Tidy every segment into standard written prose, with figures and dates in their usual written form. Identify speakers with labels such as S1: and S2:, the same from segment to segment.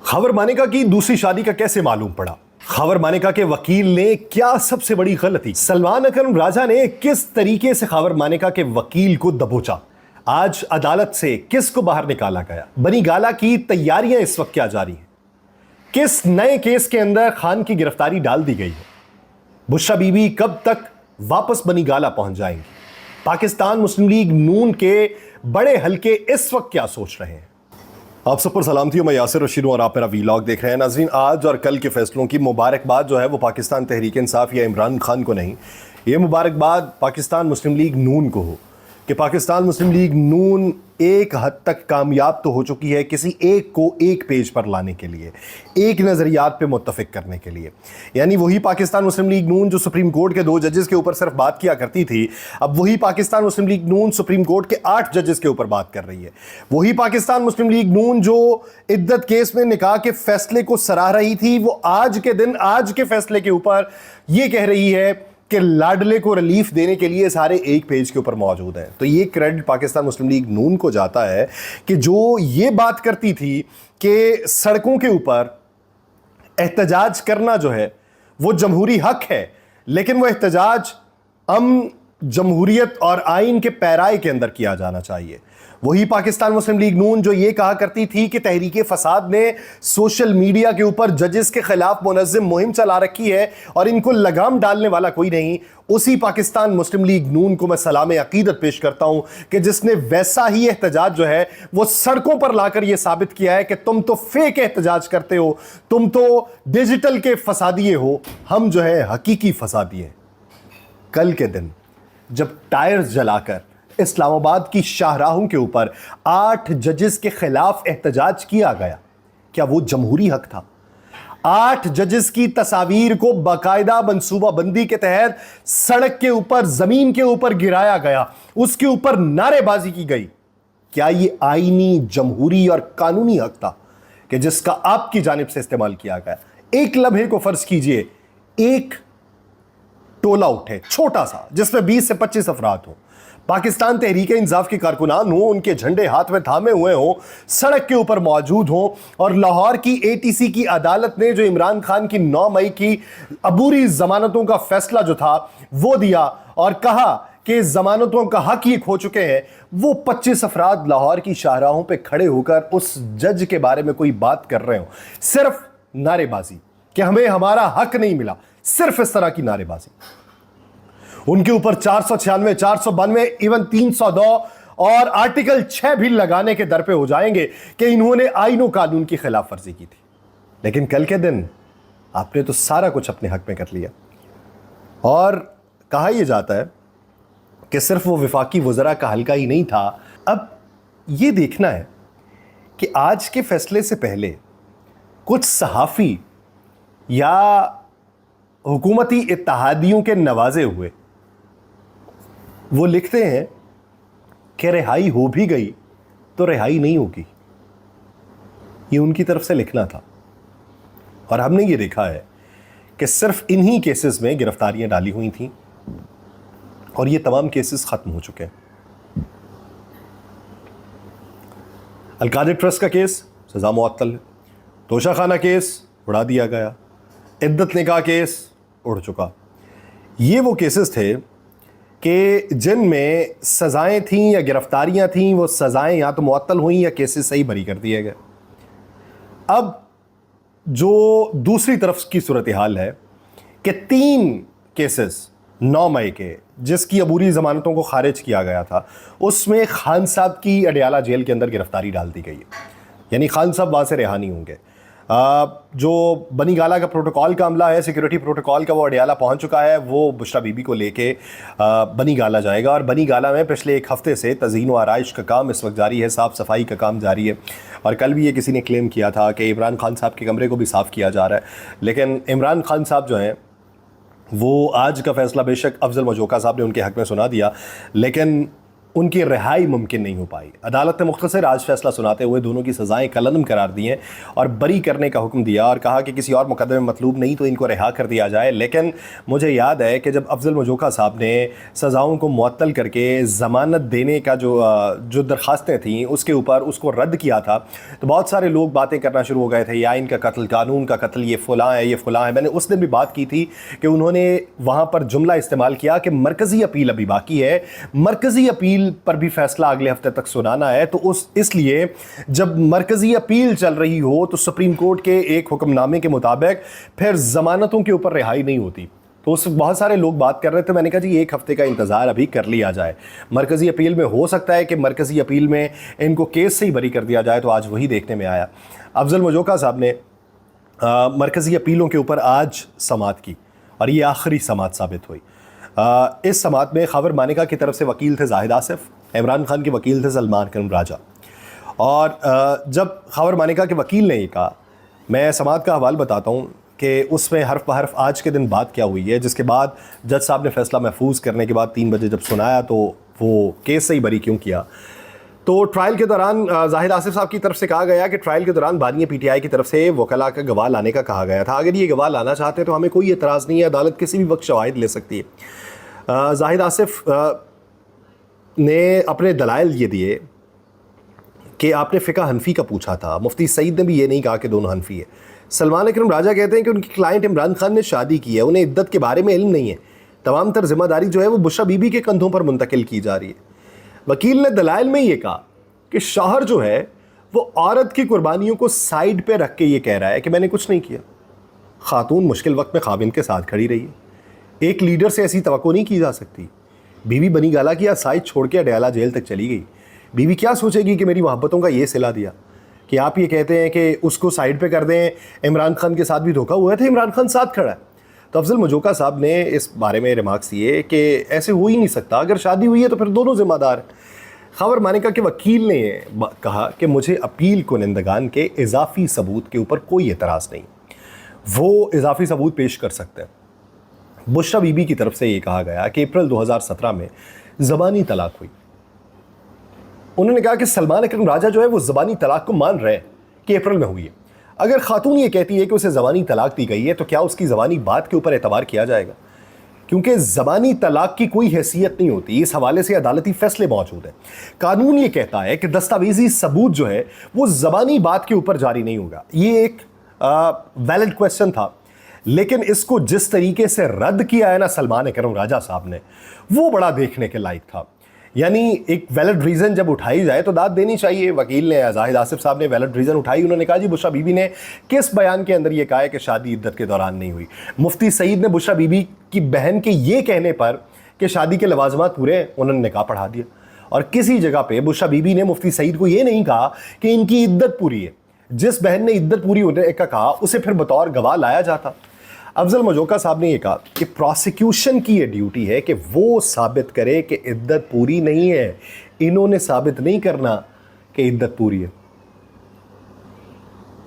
S1: खबर मानेका की दूसरी शादी का कैसे मालूम पड़ा? खबर मानेका के वकील ने क्या सबसे बड़ी गलती? सलमान अकरम राजा ने किस तरीके से खबर मानेका के वकील को दबोचा? आज अदालत से किसको बाहर निकाला गया? बनी गाला की तैयारियां इस वक्त क्या जारी हैं? किस नए केस के अंदर खान की गिरफ्तारी डाल दी गई है? बुशरा बीबी कब तक वापस बनी गाला पहुंच जाएंगी? पाकिस्तान मुस्लिम लीग नून के बड़े हलके इस वक्त क्या सोच रहे हैं? आप सब पर सलाम थी, मैं यासिर रशीद हूं और आप मेरा वीलॉग देख रहे हैं। नाज़रीन, आज और कल के फैसलों की मुबारकबाद जो है वो पाकिस्तान तहरीक इंसाफ या इमरान खान को नहीं, ये मुबारकबाद पाकिस्तान मुस्लिम लीग नून को हो कि पाकिस्तान मुस्लिम लीग नून एक हद तक कामयाब तो हो चुकी है किसी एक को एक पेज पर लाने के लिए, एक नज़रियात पे मुत्तफिक करने के लिए। यानी वही पाकिस्तान मुस्लिम लीग नून जो सुप्रीम कोर्ट के 2 जजेस के ऊपर सिर्फ बात किया करती थी, अब वही पाकिस्तान मुस्लिम लीग नून सुप्रीम कोर्ट के 8 जजेस के ऊपर बात कर रही है। वही पाकिस्तान मुस्लिम लीग नून जो इद्दत केस में निकाह के फैसले को सराह रही थी, वो आज के दिन आज के फैसले के ऊपर ये कह रही है कि लाडले को रिलीफ देने के लिए सारे एक पेज के ऊपर मौजूद हैं। तो ये क्रेडिट पाकिस्तान मुस्लिम लीग नून को जाता है कि जो ये बात करती थी कि सड़कों के ऊपर एहतजाज करना जो है वो जमहूरी हक है, लेकिन वो एहतजाज अमन, जमहूरियत और आइन के पैराए के अंदर किया जाना चाहिए। वही पाकिस्तान मुस्लिम लीग नून जो ये कहा करती थी कि तहरीक फसाद ने सोशल मीडिया के ऊपर जजेस के खिलाफ मुनज़्ज़म मुहिम चला रखी है और इनको लगाम डालने वाला कोई नहीं, उसी पाकिस्तान मुस्लिम लीग नून को मैं सलाम अकीदत पेश करता हूं कि जिसने वैसा ही एहतजाज जो है वो सड़कों पर लाकर यह साबित किया है कि तुम तो फेक एहतजाज करते हो, तुम तो डिजिटल के फसादिये हो, हम जो है हकीकी फसादिये। कल के दिन जब टायर्स जलाकर इस्लामाबाद की शाहराहों के ऊपर 8 जजेस के खिलाफ एहतजाज किया गया, क्या वो जमहूरी हक था? 8 जजेस की तस्वीर को बाकायदा मंसूबाबंदी के तहत सड़क के ऊपर, जमीन के ऊपर गिराया गया, उसके ऊपर नारेबाजी की गई। क्या ये आईनी, जमहूरी और कानूनी हक था कि जिसका आपकी जानिब से इस्तेमाल किया गया? एक लम्हे को फर्ज कीजिए, एक टोला उठे छोटा सा जिसमें 20 से 25 अफराद हो, पाकिस्तान तहरीक इंसाफ के कारकुनान हो, उनके झंडे हाथ में थामे हुए हो, सड़क के ऊपर मौजूद हो, और लाहौर की एटीसी की अदालत ने जो इमरान खान की 9 मई की अबूरी जमानतों का फैसला जो था वो दिया और कहा कि जमानतों का हक ये खो चुके हैं, वो 25 अफराद लाहौर की शाहराहों पे खड़े होकर उस जज के बारे में कोई बात कर रहे हो, सिर्फ नारेबाजी कि हमें हमारा हक नहीं मिला, सिर्फ इस तरह की नारेबाजी। उनके ऊपर 496, 492, इवन 302 और आर्टिकल 6 भी लगाने के दर पे हो जाएंगे कि इन्होंने आईन और कानून की खिलाफ वर्जी की थी। लेकिन कल के दिन आपने तो सारा कुछ अपने हक में कर लिया। और कहा यह जाता है कि सिर्फ वो विफाकी वज़रा का हल्का ही नहीं था। अब ये देखना है कि आज के फैसले से पहले कुछ सहाफ़ी या हुकूमती इत्तेहादियों के नवाजे हुए वो लिखते हैं कि रिहाई हो भी गई तो रिहाई नहीं होगी। ये उनकी तरफ से लिखना था और हमने ये देखा है कि सिर्फ इन्हीं केसेस में गिरफ्तारियां डाली हुई थीं और ये तमाम केसेस खत्म हो चुके हैं। अलकादिर ट्रस्ट का केस सजा मुअत्तल है, तोशाखाना केस उड़ा दिया गया, इद्दत निकाह केस उड़ चुका। ये वो केसेस थे कि जिनमें सज़ाएं थीं या गिरफ्तारियां थीं, वो सज़ाएं या तो मुअत्तल हुई या केसेस सही बरी कर दिए गए। अब जो दूसरी तरफ की सूरत हाल है कि 3 केसेस 9 मई के जिसकी अबूरी ज़मानतों को खारिज किया गया था, उसमें खान साहब की अडियाला जेल के अंदर गिरफ्तारी डाल दी गई है, यानी खान साहब वहाँ से रिहा नहीं होंगे। जो बनी गाला का प्रोटोकॉल का अमला है, सिक्योरिटी प्रोटोकॉल का, वो अडियाला पहुंच चुका है, वो बुशरा बीबी को लेके बनी गाला जाएगा और बनी गाला में पिछले 1 हफ्ते से तज़ीन व आराइश का काम इस वक्त जारी है, साफ़ सफाई का काम जारी है। और कल भी ये किसी ने क्लेम किया था कि इमरान खान साहब के कमरे को भी साफ़ किया जा रहा है, लेकिन इमरान खान साहब जो हैं वो आज का फ़ैसला बेशक अफजल मजोका साहब ने उनके हक़ में सुना दिया, लेकिन उनकी रिहाई मुमकिन नहीं हो पाई। अदालत ने मुख्तसर आज फैसला सुनाते हुए दोनों की सज़ाएं कलअदम करार दी हैं और बरी करने का हुक्म दिया और कहा कि किसी और मुकदमे में मतलूब नहीं तो इनको रिहा कर दिया जाए। लेकिन मुझे याद है कि जब अफजल मजोका साहब ने सज़ाओं को मुअत्तल करके ज़मानत देने का जो दरख्वास्तें थीं उसके ऊपर उसको रद्द किया था, तो बहुत सारे लोग बातें करना शुरू हो गए थे, या इनका कत्ल, कानून का कत्ल, ये फ़लाँ है, ये फ़लाँ है। मैंने उस दिन भी बात की थी कि उन्होंने वहाँ पर जुमला इस्तेमाल किया कि मरकज़ी अपील अभी बाकी है, मरकज़ी अपील पर भी फैसला अगले हफ्ते तक सुनाना है। तो इसलिए जब मरकज़ी अपील चल रही हो तो सुप्रीम कोर्ट के एक हुक्मनामे के मुताबिक फिर ज़मानतों के ऊपर रिहाई नहीं होती। तो उस बहुत सारे लोग बात कर रहे थे, मैंने कहा जी एक हफ्ते का इंतज़ार अभी कर लिया जाए। मरकज़ी अपील में हो सकता है कि मरकज़ी अपील में इनको केस से ही बरी कर दिया जाए, तो आज वही देखने में आया। अफजल मजोका साहब ने मरकज़ी अपीलों के ऊपर आज समाअत की और ये आखिरी समाअत साबित हुई। इस समाअत में खबर मानिका की तरफ से वकील थे जाहिद आसिफ, इमरान खान के वकील थे सलमान अकरम राजा। और जब खबर मानिका के वकील ने ये कहा, मैं समाअत का हवाल बताता हूँ कि उसमें हर्फ ब हर्फ आज के दिन बात क्या हुई है, जिसके बाद जज साहब ने फैसला महफूज करने के बाद 3 बजे जब सुनाया तो वो केस से ही बरी क्यों किया। तो ट्रायल के दौरान जाहिद आसिफ साहब की तरफ से कहा गया कि ट्रायल के दौरान बानी पीटीआई की तरफ से वकला का गवाह लाने का कहा गया था। अगर ये गवाह लाना चाहते तो हमें कोई एतराज़ नहीं है, अदालत किसी भी वक्त शवाहिद ले सकती है। जाहिद आसिफ ने अपने दलाइल ये दिए कि आपने फ़िका हनफी का पूछा था, मुफ्ती सईद ने भी ये नहीं कहा कि दोनों हनफी है। सलमान अकरम राजा कहते हैं कि उनकी क्लाइंट इमरान खान ने शादी की है, उन्हें इद्दत के बारे में इल्म नहीं है, तमाम तर जिम्मेदारी जो है वो बुशरा बीबी के कंधों पर मुंतकिल की जा रही है। वकील ने दलाइल में ये कहा कि शौहर जो है वो औरत की कुर्बानियों को साइड पे रख के ये कह रहा है कि मैंने कुछ नहीं किया। खातून मुश्किल वक्त में खाविंद के साथ खड़ी रही है। एक लीडर से ऐसी तवक्को नहीं की जा सकती। बीवी बनी गाला की साइड छोड़ के अडयाला जेल तक चली गई। बीवी क्या सोचेगी कि मेरी मोहब्बतों का ये सिला दिया, कि आप ये कहते हैं कि उसको साइड पे कर दें। इमरान खान के साथ भी धोखा हुआ था, इमरान खान साथ खड़ा है। तो अफजल मजोका साहब ने इस बारे में रिमार्क्स दिए कि ऐसे हो ही नहीं सकता, अगर शादी हुई है तो फिर दोनों जिम्मेदार हैं। खबर मानिका के वकील ने कहा कि मुझे अपील कुनिंदगान के इजाफी सबूत के ऊपर कोई एतराज़ नहीं, वो इजाफी सबूत पेश कर सकते हैं। बुशरा बीबी की तरफ से ये कहा गया कि अप्रैल 2017 में ज़बानी तलाक हुई। उन्होंने कहा कि सलमान अकरम राजा जो है वो ज़बानी तलाक को मान रहे हैं कि अप्रैल में हुई है। अगर खातून ये कहती है कि उसे ज़बानी तलाक दी गई है तो क्या उसकी ज़बानी बात के ऊपर एतबार किया जाएगा? क्योंकि ज़बानी तलाक की कोई हैसियत नहीं होती। इस हवाले से अदालती फैसले मौजूद हैं। कानून ये कहता है कि दस्तावेजी सबूत जो है वो ज़बानी बात के ऊपर जारी नहीं होगा। ये एक वैलिड क्वेश्चन था, लेकिन इसको जिस तरीके से रद्द किया है ना सलमान अकरम राजा साहब ने, वो बड़ा देखने के लायक था। यानी एक वैलिड रीज़न जब उठाई जाए तो दाद देनी चाहिए। वकील ने, जाहिद आसिफ साहब ने वैलिड रीज़न उठाई। उन्होंने कहा जी बुशरा बीबी ने किस बयान के अंदर ये कहा है कि शादी इद्दत के दौरान नहीं हुई। मुफ्ती सईद ने बुशरा बीबी की बहन के ये कहने पर कि शादी के लवाजमात पूरे हैं, उन्होंने निकाह पढ़ा दिया। और किसी जगह पे बुशरा बीबी ने मुफ्ती सईद को ये नहीं कहा कि इनकी इद्दत पूरी है। जिस बहन ने इद्दत पूरी होने का कहा उसे फिर बतौर गवाह लाया जाता। अफजल मजोका साहब ने यह कहा कि प्रोसिक्यूशन की यह ड्यूटी है कि वो साबित करे कि इद्दत पूरी नहीं है। इन्होंने साबित नहीं करना कि इद्दत पूरी है,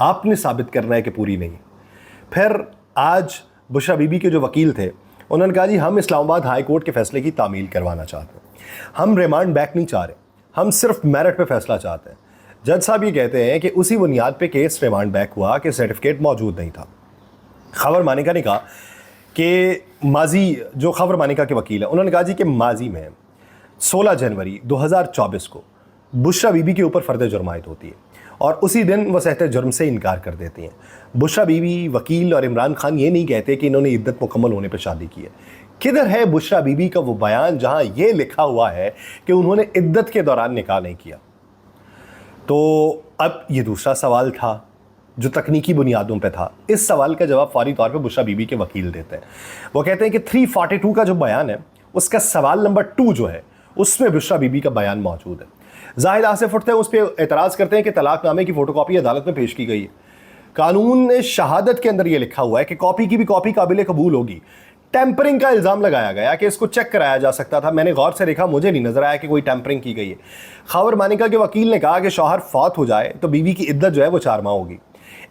S1: आपने साबित करना है कि पूरी नहीं। फिर आज बुशरा बीबी के जो वकील थे उन्होंने कहा जी हम इस्लामाबाद हाई कोर्ट के फैसले की तामील करवाना चाहते हैं, हम रिमांड बैक नहीं चाह रहे, हम सिर्फ मेरिट पे फैसला चाहते हैं। जज साहब ये कहते हैं कि उसी बुनियाद पे केस रिमांड बैक हुआ कि सर्टिफिकेट मौजूद नहीं था। खबर मानिका ने कहा कि माजी, जो खबर मानिका के वकील हैं, उन्होंने कहा जी कि माजी में 16 जनवरी 2024 को बुशरा बीबी के ऊपर फर्द जुर्म आयद होती है और उसी दिन वह सहते जुर्म से इनकार कर देती हैं। बुशरा बीबी, वकील और इमरान खान ये नहीं कहते कि इन्होंने इद्दत मुकम्मल होने पर शादी की है। किधर है बुशरा बीबी का वो बयान जहां ये लिखा हुआ है कि उन्होंने इद्दत के दौरान निकाह नहीं किया? तो अब ये दूसरा सवाल था जो तकनीकी बुनियादों पे था। इस सवाल का जवाब फौरी तौर पे बुशरा बीबी के वकील देते हैं। वो कहते हैं कि 342 का जो बयान है उसका सवाल नंबर 2 जो है उसमें बुशरा बीबी का बयान मौजूद है। जाहिद आसिफ उठते हैं, उस पर एतराज़ करते हैं कि तलाकनामे की फ़ोटोकॉपी अदालत में पेश की गई है। कानून ने शहादत के अंदर यह लिखा हुआ है कि कॉपी की भी कॉपी काबिल कबूल होगी। टैंपरिंग का इल्ज़ाम लगाया गया कि इसको चेक कराया जा सकता था। मैंने गौर से देखा, मुझे नहीं नजर आया कि कोई टैंपरिंग की गई है। खबर मानिका के वकील ने कहा कि शौहर फौत हो जाए तो बीवी की इद्दत जो है वो 4 माह होगी।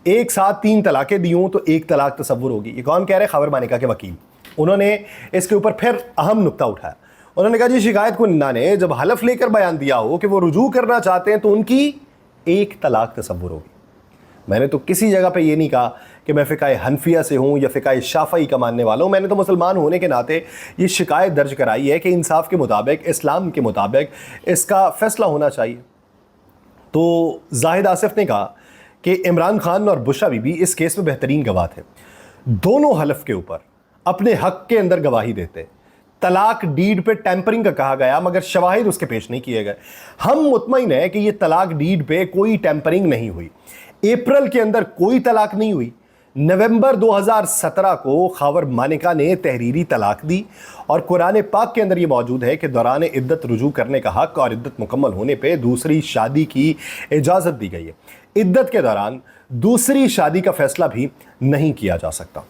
S1: एक साथ 3 तलाकें दी हों तो 1 तलाक तसव्वुर होगी। ये कौन कह रहे हैं? खबर मानिका के वकील। उन्होंने इसके ऊपर फिर अहम नुक्ता उठाया। उन्होंने कहा जी शिकायत कुन्ना ने जब हलफ लेकर बयान दिया हो कि वो रुजू करना चाहते हैं तो उनकी एक तलाक तसव्वुर होगी। मैंने तो किसी जगह पे ये नहीं कहा कि मैं फ़िकाए हनफिया से हूँ या फ़िकाए शाफ़ई का मानने वाला हूँ। मैंने तो मुसलमान होने के नाते ये शिकायत दर्ज कराई है कि इंसाफ के मुताबिक, इस्लाम के मुताबिक इसका फ़ैसला होना चाहिए। तो जाहिद आसिफ ने कहा कि इमरान खान और बुशरा बीबी इस केस में बेहतरीन गवाह थे। दोनों हलफ के ऊपर अपने हक के अंदर गवाही देते। तलाक डीड पे टैंपरिंग का कहा गया मगर शवाहिद उसके पेश नहीं किए गए। हम मुतमईन है कि ये तलाक डीड पे कोई टैंपरिंग नहीं हुई। अप्रैल के अंदर कोई तलाक नहीं हुई। नवंबर 2017 को खावर मानिका ने तहरीरी तलाक दी और कुरान पाक के अंदर ये मौजूद है कि दौरान इद्दत रुजू करने का हक और इद्दत मुकम्मल होने पे दूसरी शादी की इजाज़त दी गई है। इद्दत के दौरान दूसरी शादी का फैसला भी नहीं किया जा सकता।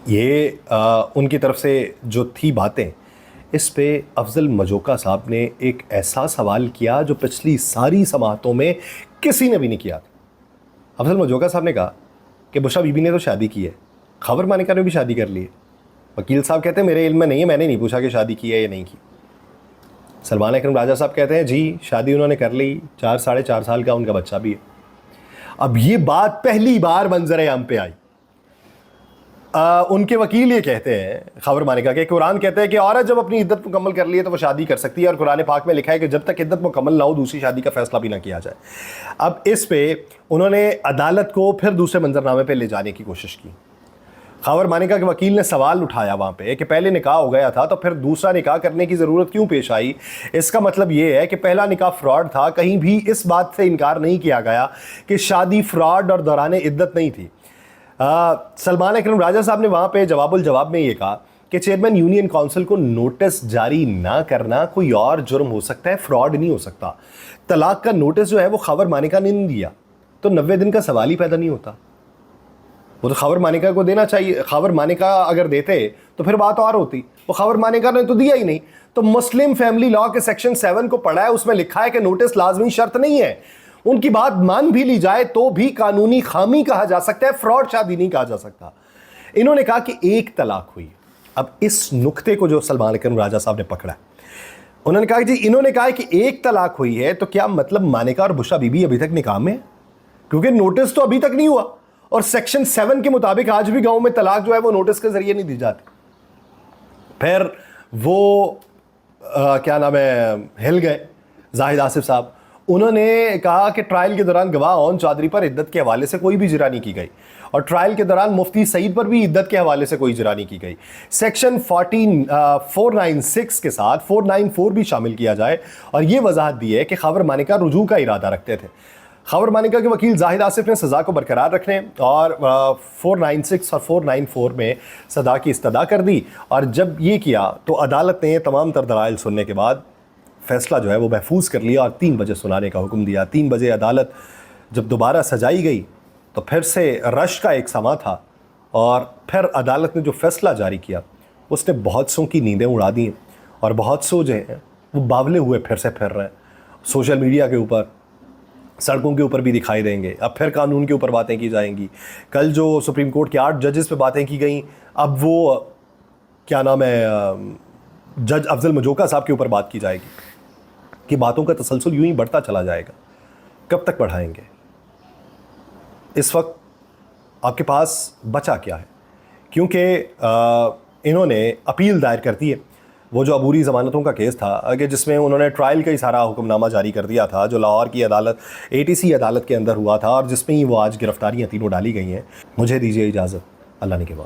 S1: ये उनकी तरफ से जो थी बातें, इस पे अफजल मजोका साहब ने एक ऐसा सवाल किया जो पिछली सारी समातों में किसी ने भी नहीं किया। अफजल मजोका साहब ने कहा कि बुशरा बीबी ने तो शादी की है, खबर मानिका ने भी शादी कर ली है। वकील साहब कहते हैं मेरे इल्म में नहीं है, मैंने नहीं पूछा कि शादी की है या नहीं की। सलमान अकरम राजा साहब कहते हैं जी शादी उन्होंने कर ली, 4-4.5 साल का उनका बच्चा भी है। अब ये बात पहली बार मंजर आम पे आई। उनके वकील ये कहते हैं खबर मानिका के, कुरान कहते हैं कि औरत जब अपनी इद्दत मुकम्मल कर ली है तो वो शादी कर सकती है और कुरान पाक में लिखा है कि जब तक इद्दत मुकम्मल ना हो दूसरी शादी का फैसला भी ना किया जाए। अब इस पे उन्होंने अदालत को फिर दूसरे मंजरनामे पे ले जाने की कोशिश की। खबर मानिका के वकील ने सवाल उठाया वहाँ पे कि पहले निकाह हो गया था तो फिर दूसरा निकाह करने की ज़रूरत क्यों पेश आई। इसका मतलब ये है कि पहला निकाह फ्रॉड था। कहीं भी इस बात से इनकार नहीं किया गया कि शादी फ्रॉड और दौरान इद्दत नहीं थी। सलमान अकरम राजा साहब ने वहाँ पे जवाबुल जवाब में ये कहा कि चेयरमैन यूनियन काउंसिल को नोटिस जारी ना करना कोई और जुर्म हो सकता है, फ्रॉड नहीं हो सकता। तलाक का नोटिस जो है वो खबर मानिका ने नहीं दिया तो 90 दिन का सवाल ही पैदा नहीं होता। वो तो खबर मानिका को देना चाहिए। खबर मानिका अगर देते तो फिर बात और होती। वो खबर मानिका ने तो दिया ही नहीं। तो मुस्लिम फैमिली लॉ के सेक्शन 7 को पढ़ा है, उसमें लिखा है कि नोटिस लाजमी शर्त नहीं है। उनकी बात मान भी ली जाए तो भी कानूनी खामी कहा जा सकता है, फ्रॉड शादी नहीं कहा जा सकता। इन्होंने कहा कि एक तलाक हुई। अब इस नुक्ते को जो सलमान अकरम राजा साहब ने पकड़ा, उन्होंने कहा कि जी इन्होंने कहा कि एक तलाक हुई है तो क्या मतलब मानिका और बुशरा बीबी अभी तक निकाह में है? क्योंकि नोटिस तो अभी तक नहीं हुआ और सेक्शन 7 के मुताबिक आज भी गांव में तलाक जो है वो नोटिस के जरिए नहीं दी जाती। फिर वो क्या नाम है, हिल गए जाहिद आसिफ साहब। उन्होंने कहा कि ट्रायल के दौरान गवाह ओन चौधरी पर इद्दत के हवाले से कोई भी इजरा नहीं की गई और ट्रायल के दौरान मुफ्ती सईद पर भी इद्दत के हवाले से कोई इजरा नहीं की गई। सेक्शन 496 के साथ 494 भी शामिल किया जाए और ये वजाहत दी है कि खबर मानिका रुजू का इरादा रखते थे। खबर मानिका के वकील जाहिद आसिफ ने सज़ा को बरकरार रखने और 496 और 494 में सज़ा की इस्तदा कर दी और जब ये किया तो अदालत ने तमाम तर दलाइल सुनने के बाद फैसला जो है वो महफूज कर लिया और 3 बजे सुनाने का हुक्म दिया। 3 बजे अदालत जब दोबारा सजाई गई तो फिर से रश का एक समा था और फिर अदालत ने जो फैसला जारी किया उसने बहुत सौ की नींदें उड़ा दी और बहुत सौ जो हैं वो बावले हुए फिर से फिर रहे हैं। सोशल मीडिया के ऊपर, सड़कों के ऊपर भी दिखाई देंगे। अब फिर कानून के ऊपर बातें की जाएंगी। कल जो सुप्रीम कोर्ट के 8 जजेस पे बातें की गई, अब वो क्या नाम है, जज अफजल मजोका साहब के ऊपर बात की जाएगी कि बातों का तसलसल यूं ही बढ़ता चला जाएगा। कब तक बढ़ाएंगे? इस वक्त आपके पास बचा क्या है? क्योंकि इन्होंने अपील दायर कर दी है। वो जो अबूरी ज़मानतों का केस था कि जिसमें उन्होंने ट्रायल का ही सारा हुक्मनामा जारी कर दिया था, जो लाहौर की अदालत ATC अदालत के अंदर हुआ था और जिसमें ही वो आज गिरफ्तारियाँ तीनों डाली गई हैं। मुझे दीजिए इजाज़त। अल्लाह ने के बाद।